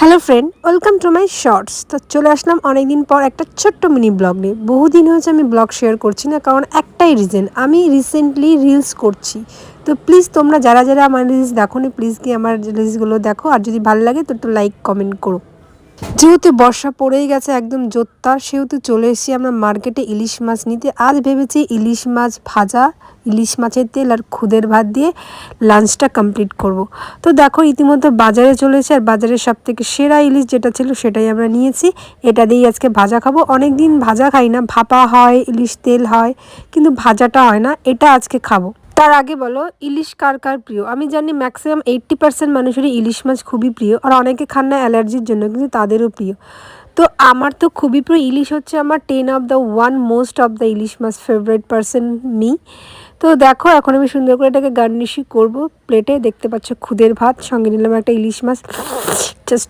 Hello friend, welcome to my shorts. তো চলে আসলাম অনেক দিন পর একটা ছোট্ট মিনি ব্লগ নিয়ে। বহুদিন হয়েছে আমি ব্লগ শেয়ার করছি না, কারণ একটাই রিজন, আমি রিসেন্টলি রিলস করছি। তো প্লিজ তোমরা যারা যারা আমার রিলস দেখো নি, প্লিজ কি আমার রিলসগুলো দেখো, আর যদি ভালো লাগে তো একটু লাইক কমেন্ট করো। যেহেতু বর্ষা পড়েই গেছে একদম জোরদার, সেহেতু চলে এসেছি আমরা মার্কেটে ইলিশ মাছ নিতে। আজ ভেবেছি ইলিশ মাছ ভাজা, ইলিশ মাছের তেল আর খুদের ভাত দিয়ে লাঞ্চটা কমপ্লিট করব। তো দেখো ইতিমধ্যে বাজারে চলে এসেছি, আর বাজারের সব থেকে সেরা ইলিশ যেটা ছিল সেটাই আমরা নিয়েছি। এটা দিয়েই আজকে ভাজা খাবো। অনেক দিন ভাজা খাই না, ভাপা হয়, ইলিশ তেল হয়, কিন্তু ভাজাটা হয় না। এটা আজকে খাবো। তার আগে বলো, ইলিশ কার কার প্রিয়? আমি জানি ম্যাক্সিমাম 80% মানুষেরই ইলিশ মাছ খুবই প্রিয়, আর অনেকে খান না অ্যালার্জির জন্য, কিন্তু তাদেরও প্রিয়। তো আমার তো খুবই প্রিয়। ইলিশ হচ্ছে আমার 10 of the one most of the ইলিশ মাছ ফেভারিট পারসন মি। তো দেখো এখন আমি সুন্দর করে এটাকে গার্নিশই করব প্লেটে। দেখতে পাচ্ছ খুদের ভাত, সঙ্গে নিলাম একটা ইলিশ মাছ। জাস্ট